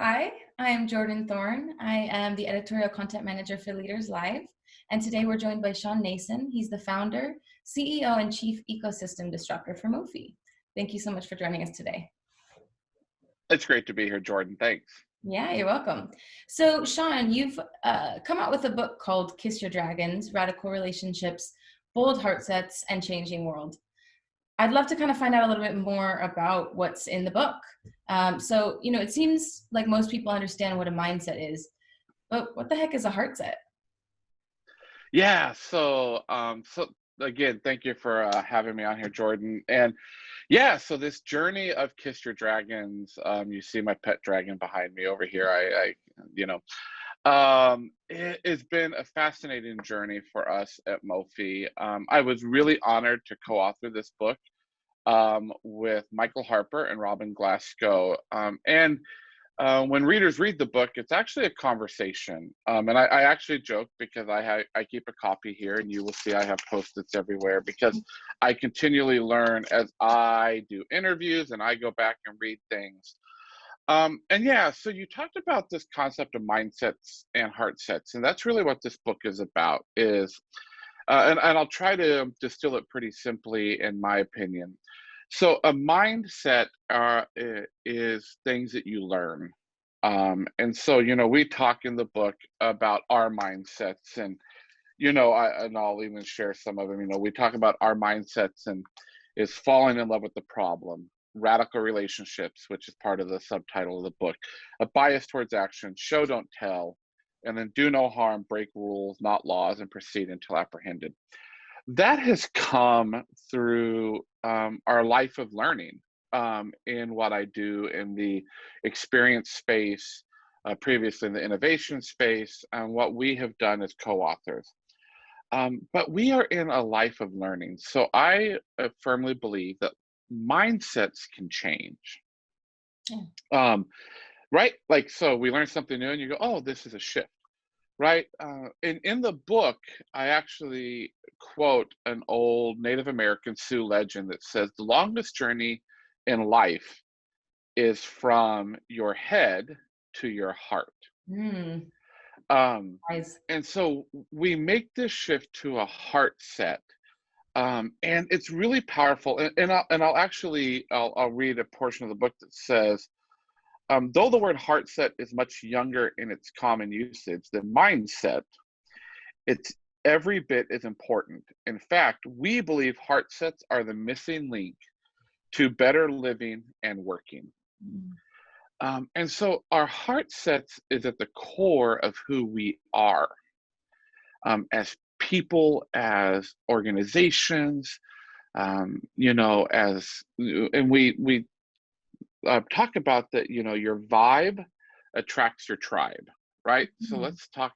Hi, I'm Jordan Thorne. I am the editorial content manager for Leaders Live. And today we're joined by Shawn Nason. He's the founder, CEO, and chief ecosystem disruptor for MOFI. Thank you so much for joining us today. It's great to be here, Jordan. Thanks. Yeah, you're welcome. So Shawn, you've come out with a book called Kiss Your Dragons, Radical Relationships, Bold Heartsets, and Changing World. I'd love to kind of find out a little bit more about what's in the book. It seems like most people understand what a mindset is, but what the heck is a heart set? Yeah. So again, thank you for having me on here, Jordan. And yeah, so this journey of Kiss Your Dragons. You see my pet dragon behind me over here. It's been a fascinating journey for us at MOFI. I was really honored to co-author this book with Michael Harper and Robin Glasgow. And when readers read the book, it's actually a conversation. And I actually joke because I keep a copy here, and you will see I have Post-its everywhere because I continually learn as I do interviews and I go back and read things. And yeah, so you talked about this concept of mindsets and heart sets, and that's really what this book is about. And I'll try to distill it pretty simply, in my opinion. So a mindset is things that you learn. And so we talk in the book about our mindsets, and I'll even share some of them. We talk about our mindsets and is falling in love with the problem, radical relationships, which is part of the subtitle of the book, a bias towards action, show don't tell, and then do no harm, break rules, not laws, and proceed until apprehended. That has come through our life of learning in what I do in the experience space, previously in the innovation space, and what we have done as co-authors. But we are in a life of learning. So I firmly believe that mindsets can change. Yeah. Right? Like, so we learn something new and you go, oh, this is a shift. Right. In the book, I actually quote an old Native American Sioux legend that says the longest journey in life is from your head to your heart. Mm, Um, guys. and so we make this shift to a heart set. And it's really powerful. I'll read a portion of the book that says, though the word heart set is much younger in its common usage than mindset, it's every bit as important. In fact, we believe heart sets are the missing link to better living and working. Mm, And so our heart sets is at the core of who we are as people, as organizations, and we talk about that, your vibe attracts your tribe, right? So mm, let's talk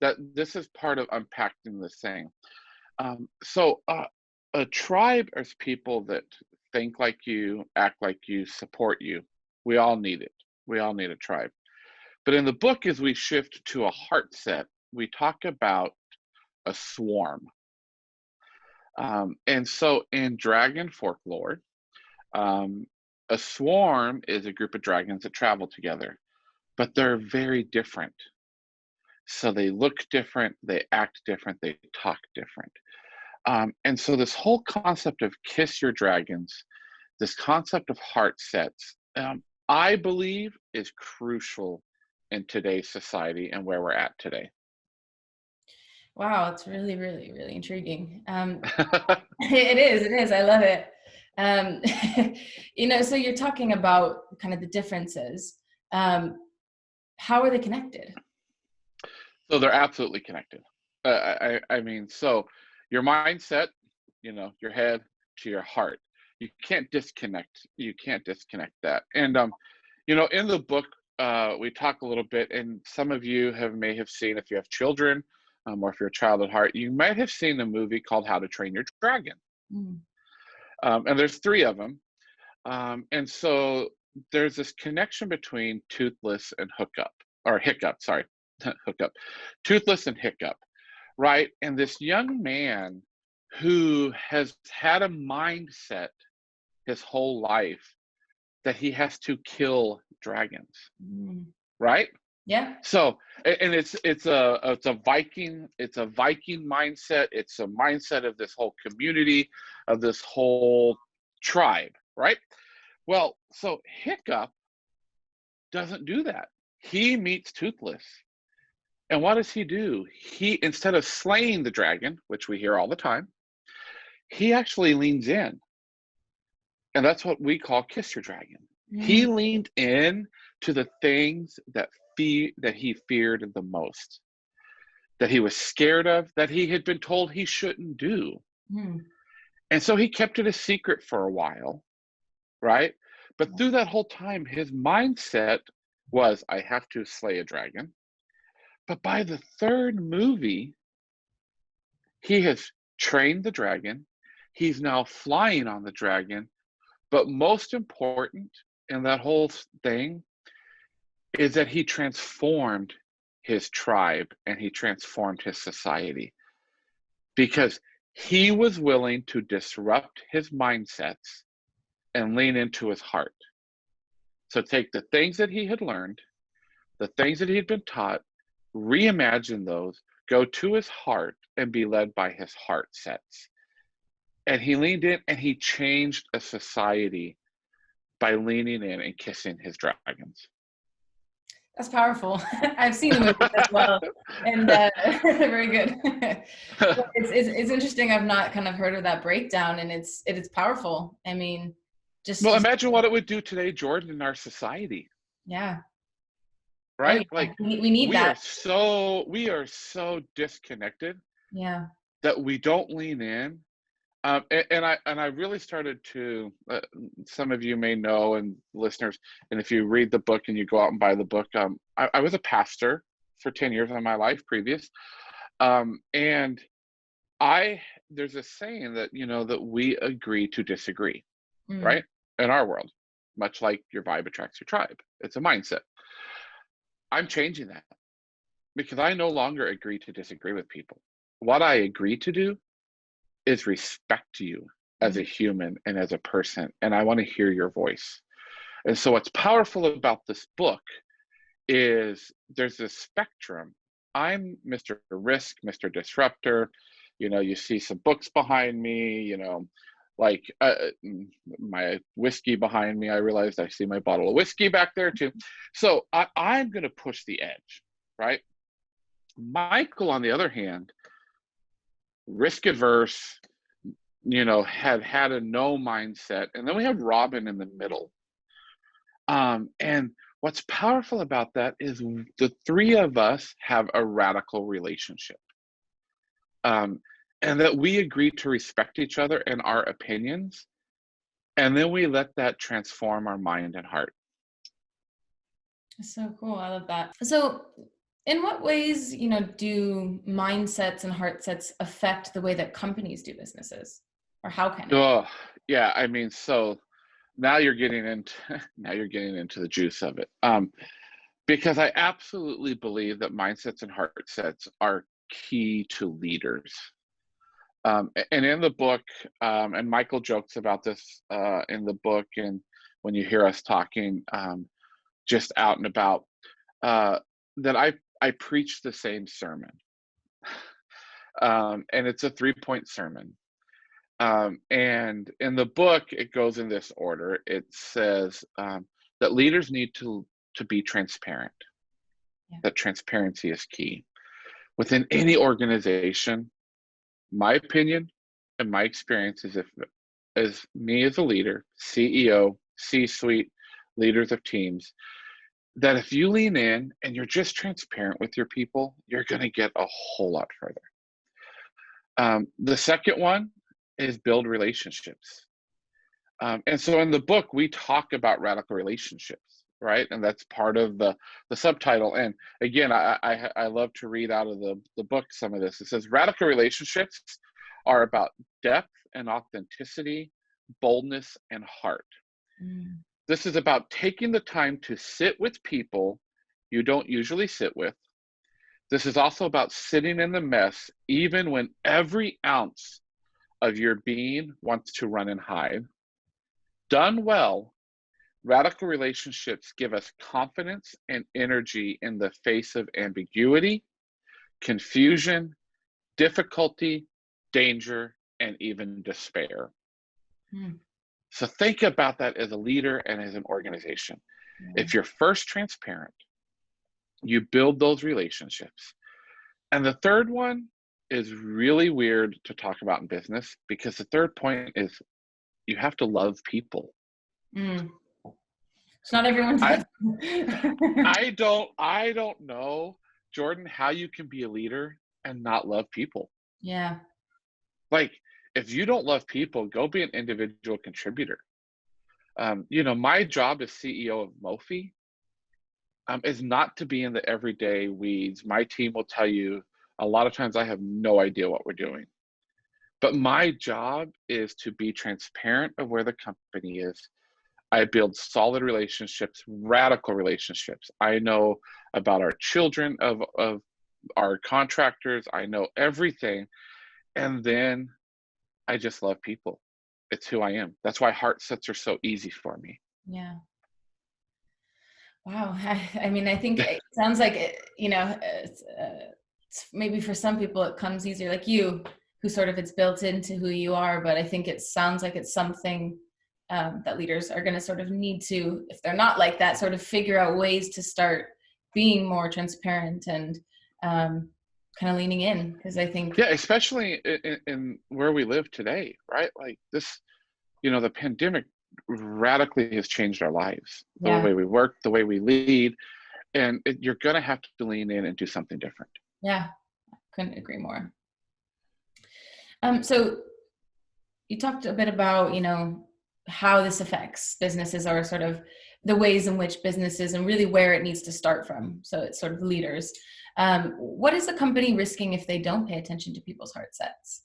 that this is part of unpacking this thing. So a tribe is people that think like you, act like you, support you. We all need it. We all need a tribe. But in the book, as we shift to a heart set, we talk about a swarm. And so in dragon folklore, um, a swarm is a group of dragons that travel together, but they're very different. So they look different, they act different, they talk different. And so this whole concept of kiss your dragons, this concept of heart sets, I believe is crucial in today's society and where we're at today. wow, it's really, really, really intriguing. It is. I love it. Um, so you're talking about kind of the differences. Um, how are they connected? So they're absolutely connected. I mean, so your mindset, your head to your heart, you can't disconnect. You can't disconnect that. And in the book, we talk a little bit, and some of you may have seen, if you have children, or if you're a child at heart, you might have seen a movie called How to Train Your Dragon. Mm, And there's three of them. And so there's this connection between toothless and hiccup, sorry, hookup, toothless and hiccup, right? And this young man who has had a mindset his whole life that he has to kill dragons. mm, right? Yeah. So, and it's a Viking mindset. It's a mindset of this whole community, of this whole tribe, right? Well, so Hiccup doesn't do that. He meets Toothless. And what does he do? He, instead of slaying the dragon, which we hear all the time, he actually leans in. And that's what we call kiss your dragon. He Mm. leaned in to the things that he feared the most, that he was scared of, that he had been told he shouldn't do. Mm. And so he kept it a secret for a while, right? But through that whole time, his mindset was, I have to slay a dragon. But by the third movie, he has trained the dragon. He's now flying on the dragon. But most important in that whole thing is that he transformed his tribe and he transformed his society, because he was willing to disrupt his mindsets and lean into his heart. So take the things that he had learned, the things that he had been taught, reimagine those, go to his heart and be led by his heart sets. And he leaned in and he changed a society by leaning in and kissing his dragons. That's powerful. I've seen the movies as well, and very good. It's interesting. I've not kind of heard of that breakdown, and it's powerful. I mean, Well, just imagine what it would do today, Jordan, in our society, yeah. Oh right? yeah, Like we need we are that. so disconnected Yeah. that we don't lean in. And I really started to. Some of you may know, and listeners, and if you read the book and you go out and buy the book, I was a pastor for 10 years of my life previous, and I there's a saying that that we agree to disagree, Mm. right? In our world, much like your vibe attracts your tribe. It's a mindset. I'm changing that because I no longer agree to disagree with people. What I agree to do is respect you as a Mm. human and as a person, and I want to hear your voice. And so what's powerful about this book is there's this spectrum. I'm Mr. Risk, Mr. Disruptor. You see some books behind me, like my whiskey behind me. I realized I see my bottle of whiskey back there too. So I'm going to push the edge, right? Michael, on the other hand, risk averse, had a no mindset. And then we have Robin in the middle. And what's powerful about that is the three of us have a radical relationship. And that we agree to respect each other and our opinions. And then we let that transform our mind and heart. So cool. I love that. So in what ways, do mindsets and heart sets affect the way that companies do businesses, or how can it? Oh, yeah. I mean, so now you're getting into the juice of it. Because I absolutely believe that mindsets and heart sets are key to leaders. And in the book, and Michael jokes about this in the book, and when you hear us talking just out and about, that I preach the same sermon, and it's a 3-point sermon. And in the book, it goes in this order. It says that leaders need to be transparent. Yeah. That transparency is key within any organization. My opinion and my experience is, if as me as a leader, CEO, C-suite, leaders of teams, that if you lean in and you're just transparent with your people, you're going to get a whole lot further. The second one is build relationships. And so in the book, we talk about radical relationships, right? And that's part of the subtitle. And again, I love to read out of the book some of this. It says radical relationships are about depth and authenticity, boldness and heart. Mm. This is about taking the time to sit with people you don't usually sit with. This is also about sitting in the mess, even when every ounce of your being wants to run and hide. Done well, Radical relationships give us confidence and energy in the face of ambiguity, confusion, difficulty, danger, and even despair. Mm. So think about that as a leader and as an organization. Yeah. If you're first transparent, you build those relationships. And the third one is really weird to talk about in business, because the third point is you have to love people. Mm. It's not everyone I does. I don't know, Jordan, how you can be a leader and not love people. Yeah. Like, if you don't love people, go be an individual contributor. My job as CEO of MOFI is not to be in the everyday weeds. My team will tell you a lot of times I have no idea what we're doing. But my job is to be transparent of where the company is. I build solid relationships, radical relationships. I know about our children, of our contractors. I know everything. And then I just love people. It's who I am. That's why heartsets are so easy for me. Yeah. Wow. I mean, I think it sounds like it's maybe for some people it comes easier, like you, who sort of it's built into who you are. But I think it sounds like it's something that leaders are going to sort of need to, if they're not like that, sort of figure out ways to start being more transparent and kind of leaning in. Because I think, Yeah, especially in where we live today, right? Like this, the pandemic radically has changed our lives, the yeah, way we work, the way we lead, and you're going to have to lean in and do something different. yeah, couldn't agree more. So you talked a bit about, how this affects businesses, or sort of the ways in which businesses, and really where it needs to start from. So it's sort of leaders. What is a company risking if they don't pay attention to people's heart sets?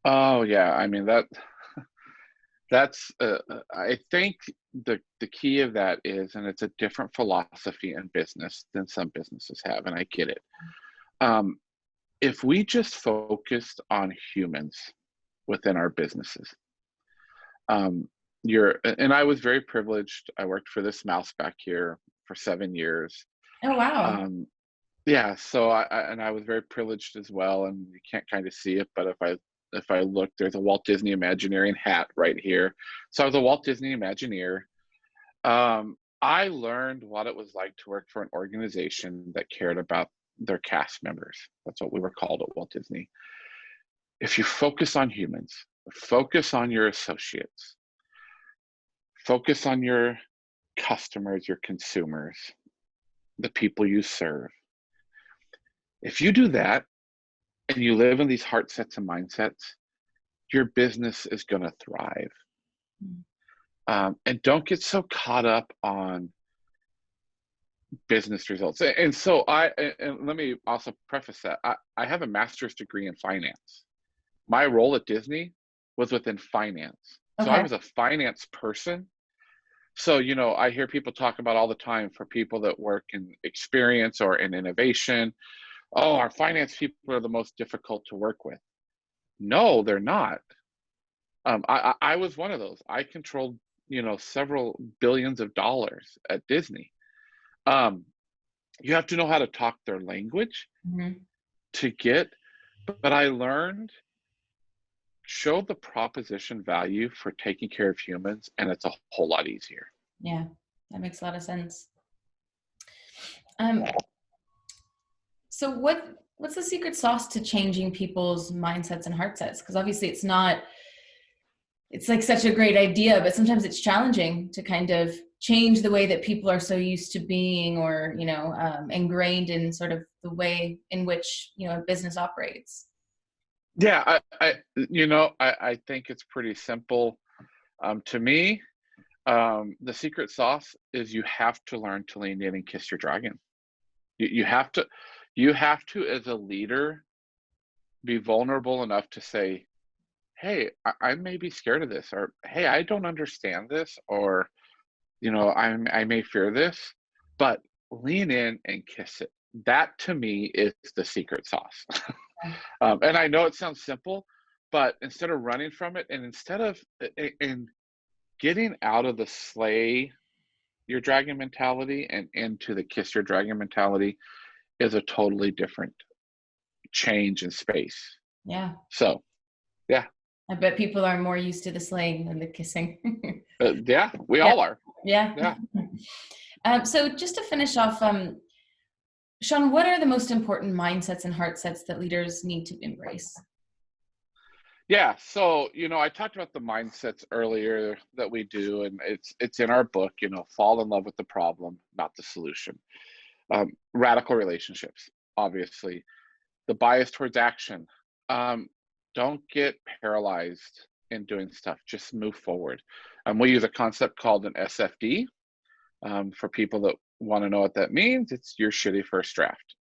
Oh yeah, I mean that's I think the key of that is, and it's a different philosophy in business than some businesses have, and I get it. Um, if we just focused on humans within our businesses, um, and I was very privileged. I worked for this mouse back here for 7 years. Oh, wow. Um, yeah, so I was very privileged as well, and you can't kind of see it, but if I look, there's a Walt Disney Imagineering hat right here. So I was a Walt Disney Imagineer. I learned what it was like to work for an organization that cared about their cast members. That's what we were called at Walt Disney. If you focus on humans, focus on your associates, focus on your customers, your consumers, the people you serve. If you do that and you live in these heart sets and mindsets, your business is going to thrive. And don't get so caught up on business results. And so and let me also preface that I have a master's degree in finance. My role at Disney was within finance. So I Okay. was a finance person. So, I hear people talk about all the time, for people that work in experience or in innovation, oh, our finance people are the most difficult to work with. No, they're not. I was one of those. I controlled, several billions of dollars at Disney. You have to know how to talk their language Mm-hmm. to get, but I learned, show the proposition value for taking care of humans, and it's a whole lot easier. Yeah, that makes a lot of sense. Um, so what's the secret sauce to changing people's mindsets and heart sets? Because obviously it's like such a great idea, but sometimes it's challenging to kind of change the way that people are so used to being, or, ingrained in sort of the way in which, a business operates. Yeah, I think it's pretty simple. To me, the secret sauce is you have to learn to lean in and kiss your dragon. You have to, as a leader, be vulnerable enough to say, hey, I may be scared of this, or hey, I don't understand this, or I may fear this, but lean in and kiss it. That to me is the secret sauce. And I know it sounds simple, but instead of running from it, and instead of, and getting out of the slay your dragon mentality and into the kiss your dragon mentality is a totally different change in space. Yeah. So, yeah. I bet people are more used to the slaying than the kissing. Yeah, we Yeah. all are. Yeah. Yeah. So just to finish off, Shawn, what are the most important mindsets and heart sets that leaders need to embrace? Yeah, so I talked about the mindsets earlier that we do, and it's in our book. Fall in love with the problem, not the solution. Radical relationships, obviously. The bias towards action. Um, don't get paralyzed in doing stuff. Just move forward. We use a concept called an SFD. For people that want to know what that means, it's your shitty first draft.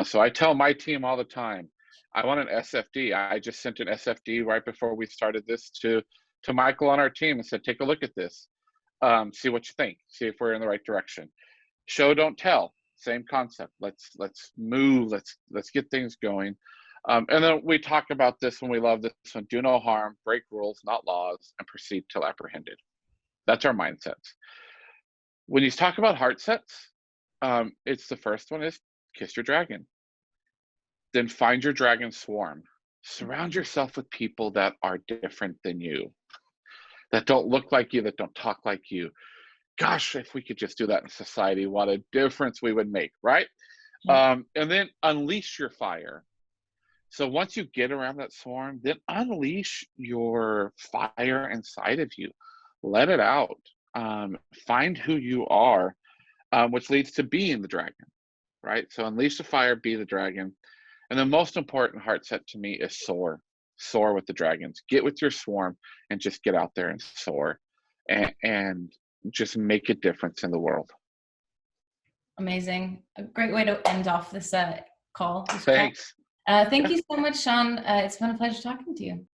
So I tell my team all the time, I want an SFD. I just sent an SFD right before we started this to Michael on our team and said, take a look at this. See what you think. See if we're in the right direction. Show, don't tell. Same concept. Let's move. Let's get things going. And then we talk about this when we love this one: do no harm, break rules, not laws, and proceed till apprehended. That's our mindsets. When you talk about heart sets, it's the first one is kiss your dragon. Then find your dragon swarm. Surround yourself with people that are different than you, that don't look like you, that don't talk like you. Gosh, if we could just do that in society, what a difference we would make, right? Yeah. And then unleash your fire. So once you get around that swarm, then unleash your fire inside of you. Let it out. Find who you are, which leads to being the dragon, right? So unleash the fire, be the dragon. And the most important heart set to me is soar. Soar with the dragons. Get with your swarm and just get out there and soar and just make a difference in the world. Amazing. A great way to end off this call. Thanks. Thank Yeah. you so much, Shawn. It's been a pleasure talking to you.